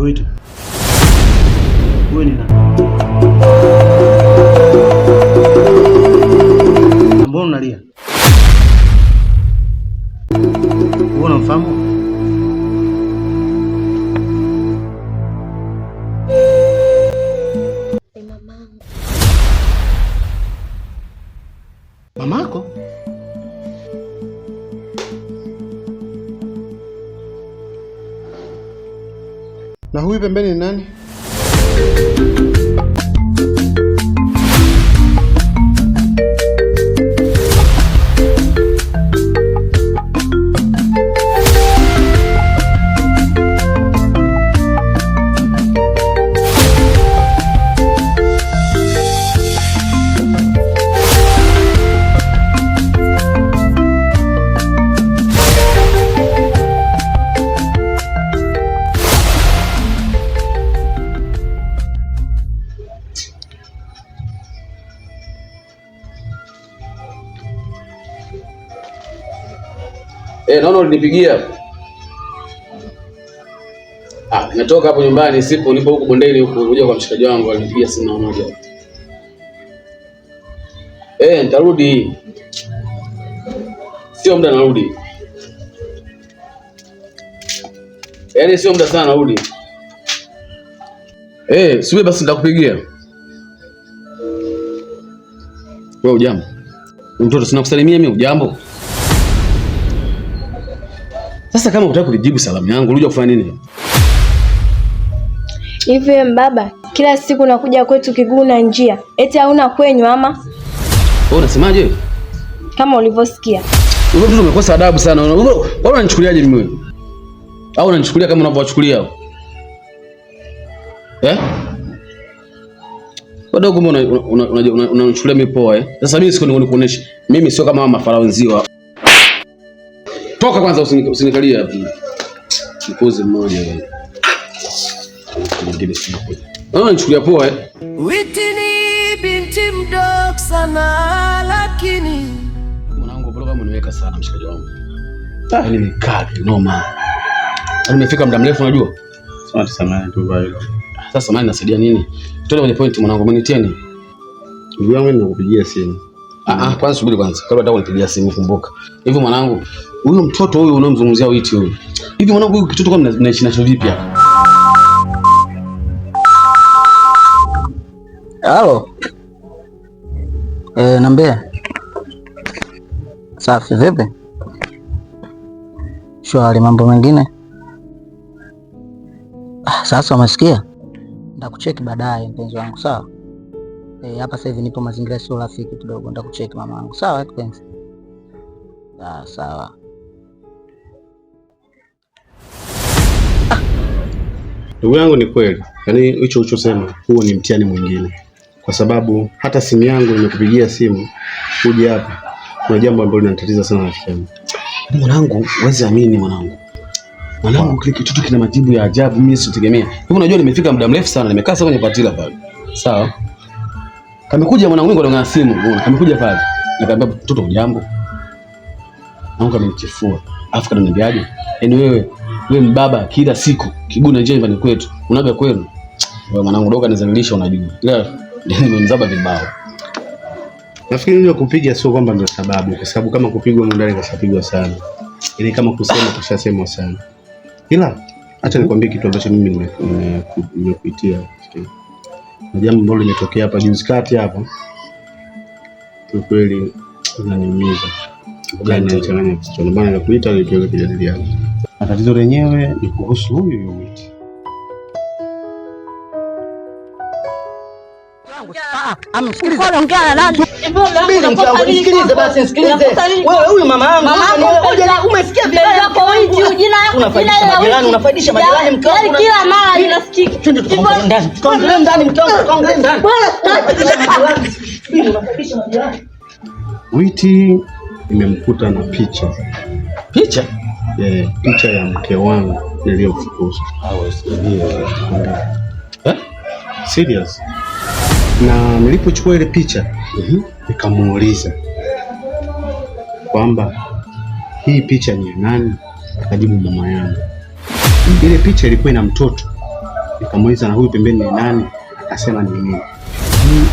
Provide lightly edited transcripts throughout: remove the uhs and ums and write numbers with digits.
Wito. Wewe ni nani? Mbona unalia? Wewe unamfahamu? Ni mamangu. Mamako? Na huyu pembeni ni nani? Naona ulinipigia. Nimetoka hapo nyumbani, nipo huko bondeni huko kuja kwa mshikaji wangu, alinipigia simu moja. Nitarudi. Sio muda narudi. Yaani sio muda sana narudi. Subiri basi nitakupigia. Wewe ujambo? Mtoto sina kusalimia mimi ujambo? Sasa kama unataka kujibu salamu yangu, unajua kufanya nini? Hivi baba, kila siku nakuja kwetu kiguu na njia. Eti hauna kwenyu ama? Wewe unasemaje? Kama ulivyosikia. Wewe mtu umekosa adabu sana. Wewe unanichukuliaje mimi wewe? Au unanichukulia kama unavyowachukulia? Wadogo mbona unanichukulia mimi poa Sasa mimi siko nikuonesha. Mimi sio kama mafarao wenzio. Toka kwanza usinikalie hapo. Mkozi mmoja wewe. Mwingine sio. Unanichukulia poa Witi ni binti mdogo sana lakini mwanangu bro kama uniweka sana mshikaji wangu. Nimekaa noma. Nimefika muda mrefu unajua? Asante sana tu bwana. Sasa samani nasaidia nini? Tuende kwenye point mwanangu, umenitieni. Ndugu yangu ninakupigia simu. Kwanza subiri kwanza. Kabla hata unipigia simu kumbuka. Hivi mwanangu, huyo mtoto huyu unomzungumzia Witi huyu. Hivi mwanangu huyu kitoto kama mnaishi nacho vipi hapa? Halo. Niambie. Safi vipi? Shwari, mambo mengine? Sasa umesikia? Nitakucheki baadaye mpenzi wangu, sawa? Hapa sasa hivi nipo mazingira sio rafiki kidogo, nitakucheki mama wangu. Sawa kipenzi? Sawa. Ndugu yangu ni kweli. Yaani hicho ulichosema huo ni mtihani mwingine. Kwa sababu hata simu yangu nimekupigia simu uje hapa. Kuna jambo ambalo linanitatiza sana rafiki yangu. Mwanangu, huwezi amini mwanangu. Mwanangu kile kitoto kina majibu ya ajabu mimi sitegemea. Hivi unajua nimefika muda mrefu sana, nimekaa sasa kwenye patila pale. Sawa? Kamekuja mwanangu wangu anaongea simu, unaona? Kamekuja pale. Nikamwambia mtoto ujambo. Naomba amenichefua. Afu kananiambiaje? Yaani wewe mbaba kila siku kiguna nje nyumbani kwetu. Unaga kwenu. Wewe mwanangu dogo anizalilisha unajua. Ila nimemzaba vibao. Nafikiri ndio kupiga sio kwamba ndio sababu, kwa sababu kama kupigwa mundani kashapigwa sana. Ili kama kusema kushasemwa sana. Ila acha nikwambie kitu ambacho mimi nimekuitia. Na jambo ambalo limetokea hapa juzi kati hapa. Kwa kweli inaniumiza. Inanichanganya kichwa. Ndio maana nakuita ili tuweze kujadiliana. Na tatizo lenyewe ni kuhusu huyu Witi. Nisikilize basi, nisikilize. Wewe huyu mama yangu, umesikia vile yako Witi, jina yako majirani, unafaidisha majirani mke wangu. Kila mara ninasikika. Tuongee ndani mke wangu, tuongee ndani. Unafaidisha majirani. Witi nimemkuta na picha. Picha? Picha ya mke wangu niliyofukuza. Serious. Na nilipochukua ile picha, nikamuuliza kwamba hii picha ni ya nani? Akajibu mama yangu. Ile picha ilikuwa ina mtoto Nikamuuliza na huyu pembeni ni nani? Akasema ni mimi.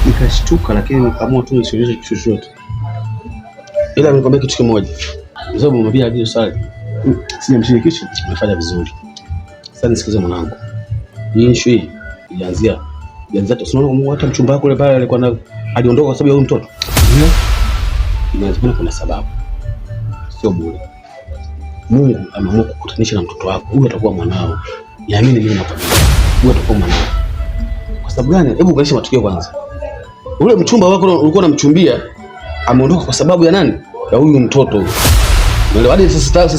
Nikashtuka, lakini nikaamua tu nisionyeshe kitu chochote. Ila nikwambia kitu kimoja. Kwa sababu umwambia hadi swali. Sijamshirikisha. Umefanya vizuri. Sasa nisikize mwanangu. Hii issue hii ilianzia tunaona hata mchumba wako yule pale alikuwa aliondoka kwa sababu ya huyu mtoto. Inawezekana kuna sababu. Sio bure. Mungu ameamua kukutanisha na mtoto wako. Huyu atakuwa mwanao. Niamini mimi nakwambia. Huyu atakuwa mwanao. Kwa sababu gani? Hebu ukaisha matukio kwanza. Ule mchumba wako ulikuwa unamchumbia ameondoka kwa sababu ya nani? Ya huyu mtoto. Ndio hadi sasa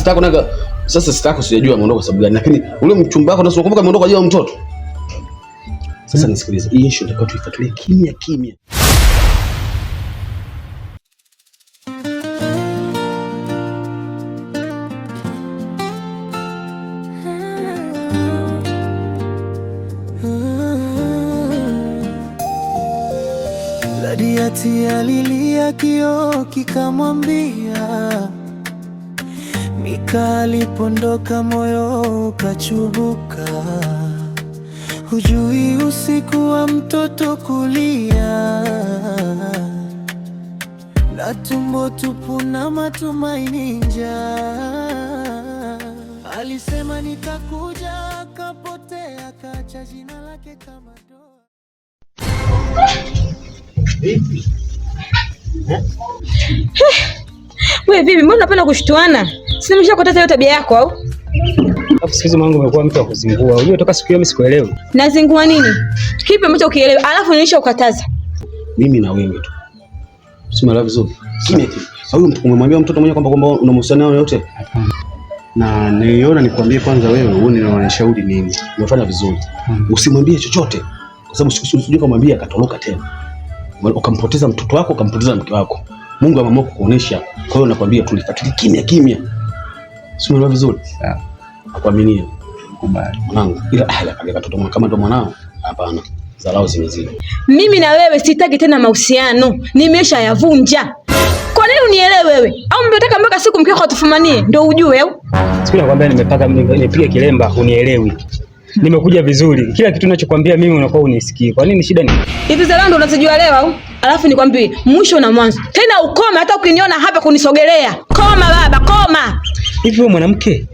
sitako sijajua ameondoka kwa sababu gani, lakini ule mchumba wako ndio unakumbuka ameondoka kwa ajili ya mtoto. Sasa nisikilize. Hii issue ndio tuifuatilie kimya kimya. Ladiati alilia kioo kikamwambia, Mika alipondoka moyo ukachubuka. Hujui usiku wa mtoto kulia, na tumbo tupu na matumaini njaa. Alisema nitakuja, akapotea, kacha jina lake kama doa. Wewe vipi? Mbona unapenda kushtuana? Si nimeshakataza hiyo tabia yako au? Alafu siku hizi mwanangu umekuwa mtu wa kuzingua. Unajua toka siku hiyo mimi sikuelewi. Nazingua nini? Kipi ambacho ukielewi? Alafu nilisha ukataza. Mimi na wewe tu. Usimaliza vizuri. Kimya tu. Huyu umemwambia mtoto mwenyewe kwamba una mahusiano naye yote? Hapana. Na niliona nikwambie kwanza wewe uone na wanashauri nini. Umefanya vizuri. Usimwambie chochote. Kwa sababu usije kumwambia akatoroka tena. Ukampoteza mtoto wako, ukampoteza mke wako. Mungu ameamua kukuonesha. Kwa hiyo nakwambia tulifuatilia kimya kimya. Usimwelewa vizuri? Sawa. Nakuaminia. Kubali. Mwanangu, ila kale katoto kama ndo mwanao. Hapana. Zalao zimezidi. Mimi na wewe sitaki tena mahusiano. Nimeshayavunja. Kwa nini unielewe wewe? Au mmetaka mpaka siku mke wako atufumanie ndio ujue au? Siku nakwambia nimepiga kilemba unielewi. Nimekuja vizuri. Kila kitu ninachokwambia mimi unakuwa unisikii. Kwa nini shida ni? Hivi Zalao ndo unazijua leo au? Alafu nikwambie mwisho na mwanzo. Tena ukoma hata ukiniona hapa kunisogelea. Koma baba, koma. Hivi wewe mwanamke?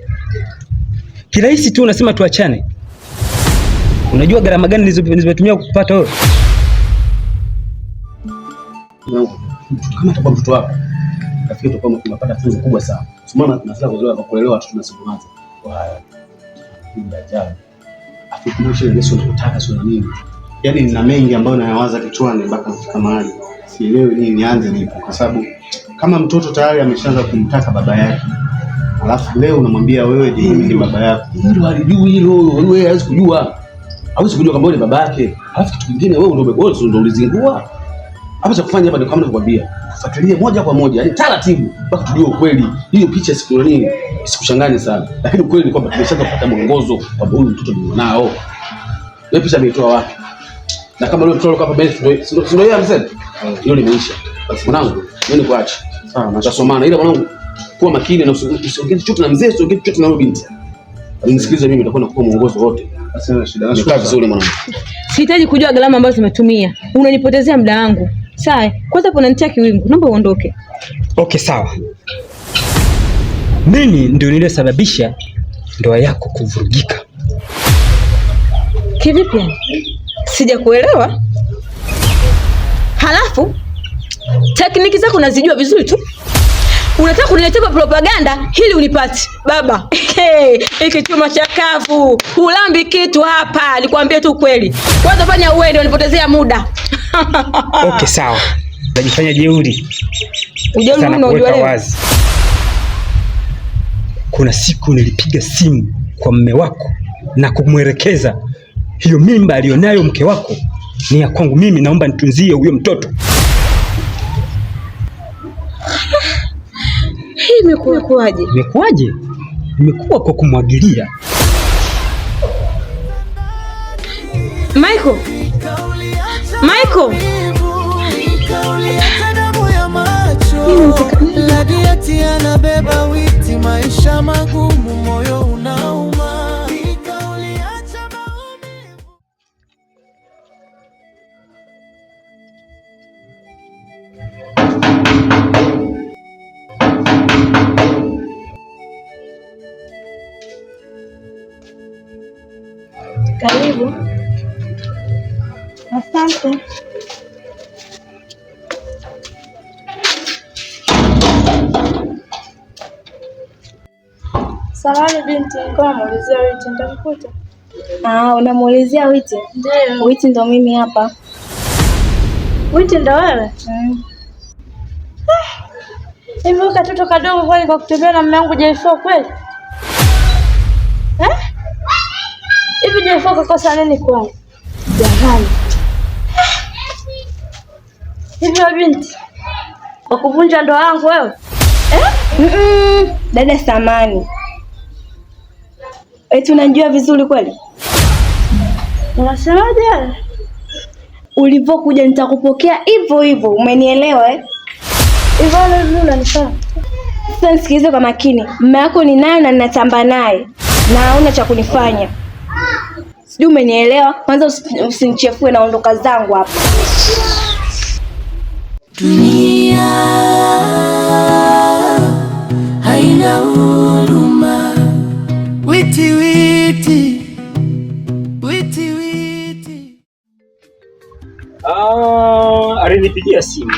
Kirahisi tu unasema tuachane. Unajua gharama gani nilizotumia kukupata wewe? Kama atakuwa mtoto wako, nafikiri tutakuwa tunapata funzo kubwa sana. Simama tunasema kulelewa watoto na siku moja. Kwa haya. Ndio ajabu. Afikirishe ile sio unataka sio nini. Yaani nina mengi ambayo nayawaza kichwani mpaka kufika mahali. Sielewi nini nianze nipo kwa sababu kama mtoto tayari ameshaanza kumtaka baba yake. Alafu leo unamwambia wewe ni baba yako. Hilo alijui hilo, wewe hawezi kujua. Hawezi kujua kama wewe ni baba yake. Alafu kitu kingine wewe ndio ulizingua. Hapa cha kufanya hapa ni kama nilivyokuambia. Fuatilia moja kwa moja, yani taratibu mpaka tujue ukweli. Hiyo picha siku nini isikuchanganye sana. Lakini ukweli ni kwamba tumeshaanza kupata mwongozo kwamba huyu mtoto ni mwanao. Hiyo picha ameitoa wapi? Na kama leo mtoto hapa mbele sio yeye amesema. Hiyo limeisha. Basi mwanangu, mimi nikuache. Sawa, tutasomana. Ila mwanangu kuwa makini na usiongee chochote na mzee, usiongee chochote na binti. Nisikilize mimi, nitakuwa nakupa mwongozo wote. Sina shida. Nikaa vizuri mwanangu. Sihitaji kujua gharama ambazo tumetumia. Unanipotezea muda wangu. Sawa, kwanza hapo unanitia kiwingu. Naomba uondoke. Okay, sawa. Mimi ndio nilisababisha ndoa yako kuvurugika. Kivipi yani? Sijakuelewa. Halafu tekniki zako unazijua vizuri tu. Unataka kuniletea propaganda ili unipate. Baba, hiki chuma cha kafu. Ulambi kitu hapa. Nikwambie tu kweli. Kwanza fanya uende unipotezea muda. Okay, sawa. Najifanya jeuri. Ujeuri unajua leo. Kuna siku nilipiga simu kwa mume wako na kumwelekeza hiyo mimba alionayo mke wako ni ya kwangu mimi, naomba nitunzie huyo mtoto. Hii imekuwaje? Imekuwaje? Imekuwa kwa kumwagilia. Michael. Ladiati anabeba witi, maisha magumu, moyo unauma. Karibu. Asante. Samahani binti, nilikuwa namuulizia Witi, nitamkuta? Unamuulizia Witi? Ndio. Witi ndo mimi hapa. Witi ndo wewe? Hivi katoto kadogo kweli kwa kutembea na mume wangu Jaifo kweli? Hivi Jaifo kakosa nini kwangu? Jamani. Hivi wewe binti, kwa kuvunja ndoa yangu wewe? Dada Samani. Eti unanijua vizuri kweli? Unasemaje? Ulivyokuja nitakupokea hivyo hivyo, umenielewa eh? Hivyo unanifaa. Sasa nisikilize kwa makini. Mume wako ni naye na ninatamba naye. Na hauna cha kunifanya. Sijui umenielewa? Kwanza usinichefue na ondoka zangu hapa. Dunia haina huruma. Witi witi. Witi witi. Alinipigia simu.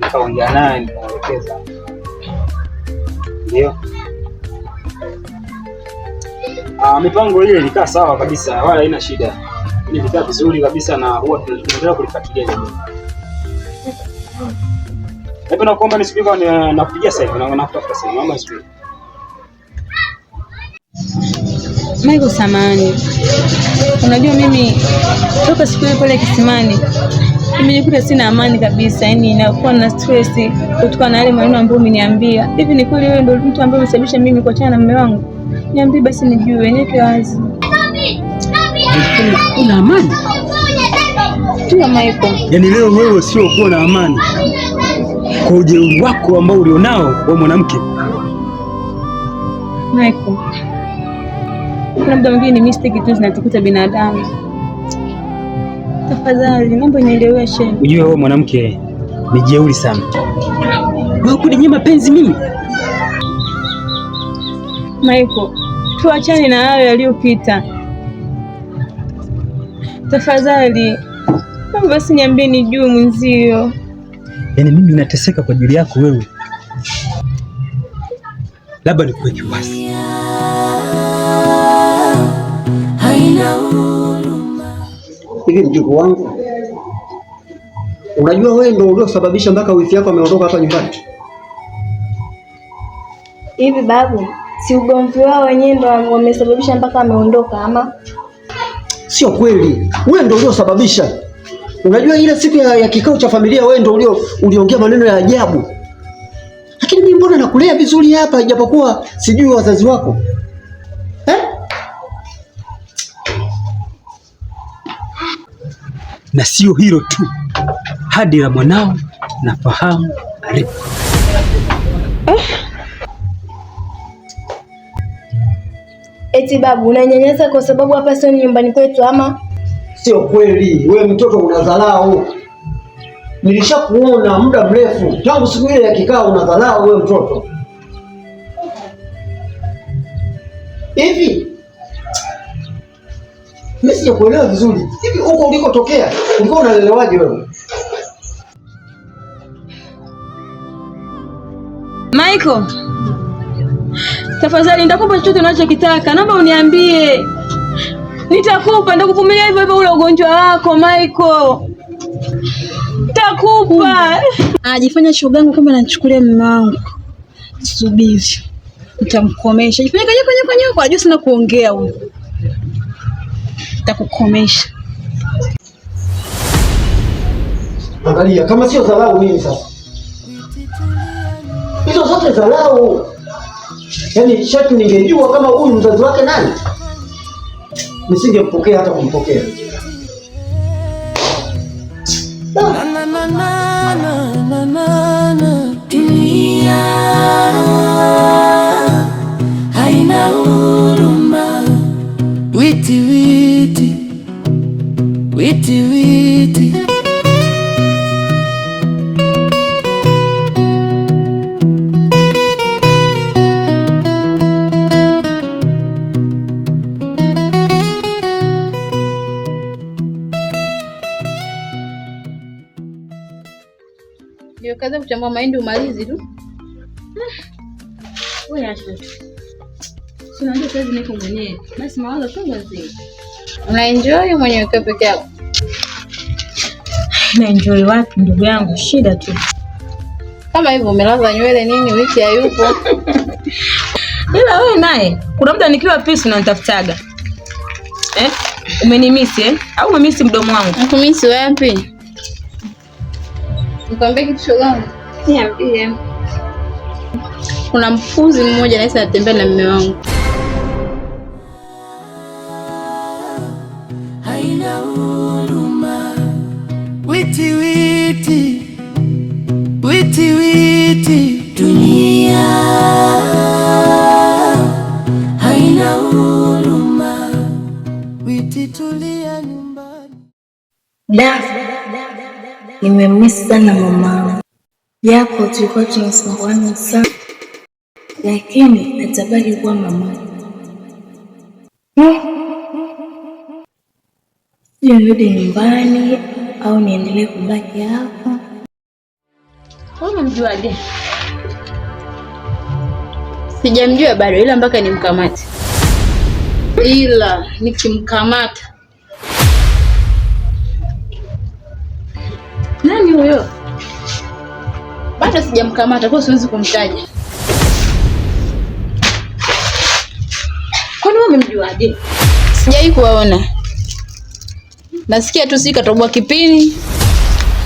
Nikaongea naye nikaelekeza. Ndio. Mipango ile ilikaa sawa kabisa, wala haina shida. Ile ilikaa vizuri kabisa na huwa tunaendelea kulifuatilia jambo. Hebu nakuomba nisubiri kwa nakupigia sasa hivi na natafuta sasa mama nisubiri. Michael, samahani. Unajua mimi toka siku ile pale kisimani nimejikuta sina amani kabisa, yani inakuwa na stress kutokana na yale maneno ambayo umeniambia. Hivi ni kweli wewe ndio mtu ambaye umesababisha mimi kuachana na mume wangu? Niambie basi nijue, niweke wazi. Una amani? Ndio Michael. Yaani leo wewe sio kuwa na amani kwa ujeuri wako ambao ulionao wewe mwanamke. Michael, kuna muda mwingine ni mistake tu zinatukuta binadamu. Tafadhali mambo inaeleweshe. Unajua wewe mwanamke ni jeuri sana. Wewe kuninyima mapenzi mimi? Michael, tuachane na hayo yaliyopita. Tafadhali. Basi niambie nijue mwenzio. Yaani mimi nateseka kwa ajili yako wewe. Labda nikuweke wazi. Haina huruma. Hivi mjukuu wangu, unajua wewe ndio uliosababisha mpaka wifi yako ameondoka hapa nyumbani? Hivi babu, si ugomvi wao wenyewe ndio wamesababisha mpaka ameondoka ama? Sio kweli. Wewe ndio uliosababisha. Unajua ile siku ya kikao cha familia wewe ndio uliongea maneno ya ajabu. Lakini mimi mbona nakulea vizuri hapa ijapokuwa sijui wazazi wako? Na sio hilo tu. Hadi la mwanao nafahamu alipo. Eti babu, unanyanyasa kwa sababu hapa sio nyumbani kwetu ama? Sio kweli. Wewe mtoto unadharau. Nilishakuona muda mrefu. Tangu siku ile ya kikao unadharau wewe mtoto. Hivi mimi sijakuelewa vizuri. Hivi huko ulikotokea ulikuwa unalelewaje wewe? Michael, tafadhali nitakupa chochote unachokitaka. Naomba uniambie. Nitakupa, nitakuvumilia hivyo hivyo ule ugonjwa wako Michael. Nitakupa. Ajifanya shogangu kama ananichukulia mume wangu. Subiri. Nitamkomesha. Jifanya kanyoko, ajua sina kuongea huyo. Nitakukomesha. Angalia kama sio dharau nini sasa? Hizo zote dharau. Yaani shati ningejua kama huyu mzazi wake nani, nisingempokea hata kumpokea. Dunia haina huruma. Witi witi. Witi witi. kaza kuchambua mahindi umalizi tu. Wewe acha tu. Sina ndio kazi niko mwenyewe. Basi mawazo tu mzee. Una enjoy mwenyewe kwa peke yako? Na enjoy wapi ndugu yangu? Shida tu. Kama hivyo umelaza nywele nini wiki hayupo. Ila wewe naye kuna muda nikiwa peace unanitafutaga. Umenimisi au umemisi mdomo wangu? Nakumisi wapi? Nikwambie kitu shogangu. Niambie. Kuna mpuzi mmoja anaweza atembea na mume wangu. Haina huruma. Witi witi. Witi witi. Dunia haina huruma. Witi tulia nyumbani. Nimemisi sana mama. Japo tulikuwa tunasumbuana sana, lakini atabaki kuwa mama. Nirudi nyumbani au niendelee kubaki hapa? Wewe mjuaje? Sijamjua bado ila mpaka nimkamate. Ila nikimkamata. Nani huyo? Bado sijamkamata kwa siwezi kumtaja. Kwani wewe umemjuaje? Sijai kuwaona. Nasikia tu sika toboa kipini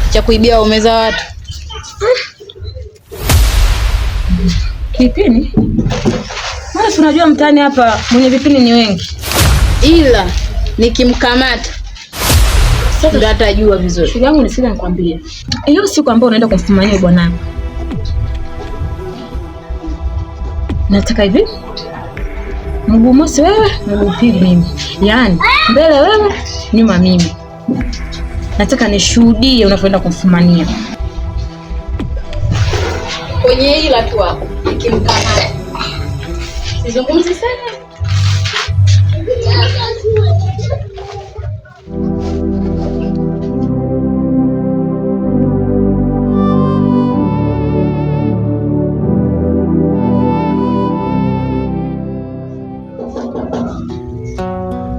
cha kuibia waume za watu. Kipini? Maana tunajua mtaani hapa mwenye vipini ni wengi. Ila nikimkamata ndio atajua vizuri. Shughuli yangu nisije nikwambie. Hiyo siku ambayo unaenda kumfumania bwanangu. Nataka hivi. Mguu mosi wewe, mguu pili mimi. Yaani, mbele wewe, nyuma mimi. Nataka nishuhudie unapoenda kumfumania. Kwenye ila tu hapo nikimkamata. Sizungumzi sana.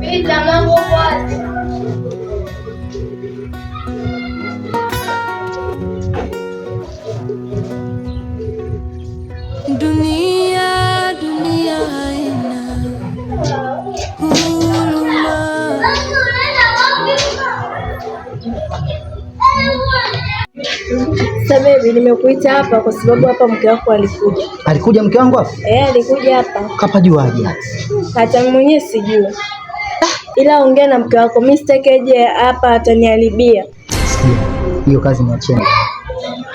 Pita mambo wazi. Dunia haina huruma. Sababu nimekuita hapa kwa sababu hapa mke wako alikuja. Alikuja mke wangu hapa? Alikuja hapa. Kapajuaje? Hata mimi mwenyewe sijui. Ila ongea na mke wako, mimi sitakeje hapa ataniharibia. Hiyo kazi niacheni.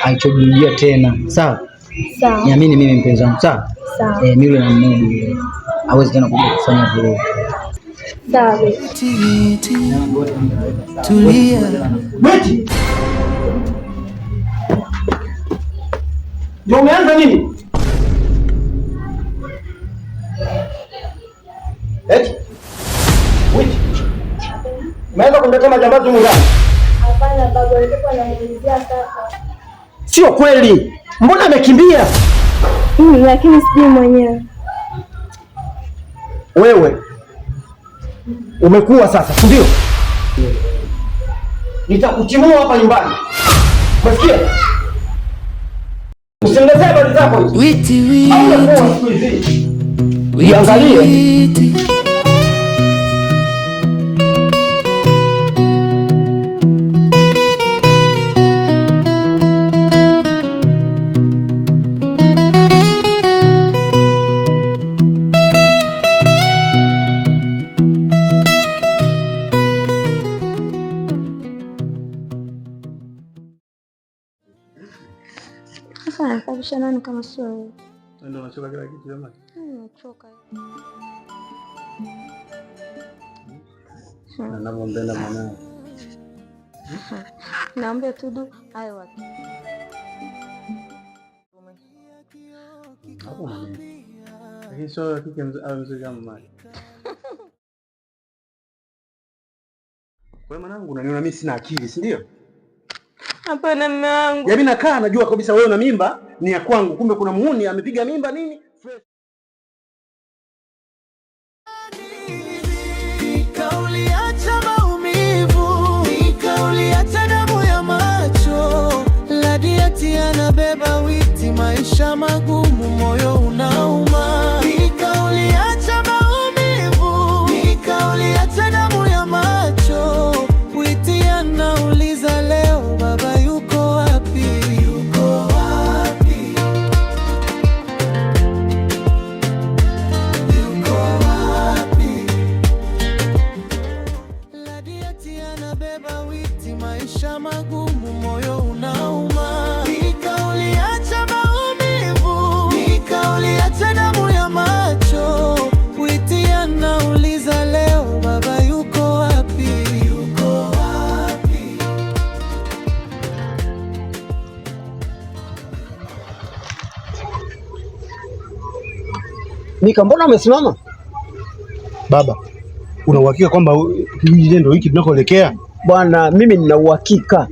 Aichojirudia tena. Sawa? Sawa. Niamini mimi mpenzi wangu, sawa? Sawa. Mimi yule na mmoja hawezi tena kuja kufanya vile. Sawa. Tulia. Beti. Ndio umeanza nini? Eti? Witi. Umeanza kumletea majambazi humu ndani? Hapana baba, alikuwa anamuulizia kaka. Sio kweli. Mbona amekimbia? Lakini sijui mwenyewe. Wewe umekuwa sasa, si ndio? Nitakutimua hapa nyumbani. Umesikia? Usimletee habari zako hizo. Witi witi. Iangalie. Sasa kabisa nani kama sio wewe? Ndio unachoka kila kitu jamani. Nachoka. Na ninavyompenda mwanangu. Naomba tu du hayo watu. Hapo mimi. Lakini sio kike mzee kama mama. Kwa mwanangu unaniona mimi sina akili, si ndio? Hapana mume wangu. Mimi nakaa najua kabisa wewe una mimba ni ya kwangu, kumbe kuna muhuni amepiga mimba nini? Nikauliacha maumivu, nikauliacha damu ya macho, Ladiati anabeba witi, maisha magumu, moyo unauma. Nikauliacha maumivu, nikauliacha damu ya macho, witi anauliza leo baba yuko wapi? Yuko wapi? Yuko wapi? Ladiati anabeba witi, maisha magumu, moyo unauma. Nikauliacha maumivu, nikauliacha damu ya macho, witi anauliza leo baba yuko wapi? Yuko wapi? Mika, mbona umesimama? Baba, una uhakika kwamba kijiji ndio hiki tunakoelekea? Bwana, mimi nina uhakika.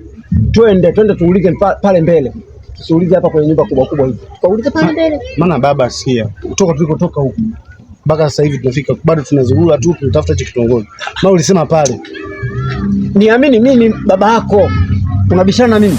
Twende tuulize pale mbele. Tusiulize hapa kwenye nyumba kubwa kubwa hivi. Tukaulize pale mbele. Maana baba, sikia, kutoka tulikotoka huku mpaka sasa hivi tunafika bado tunazurura tu tunatafuta hicho kitongoji. Maana ulisema pale. Niamini mimi baba yako. Unabishana na mimi?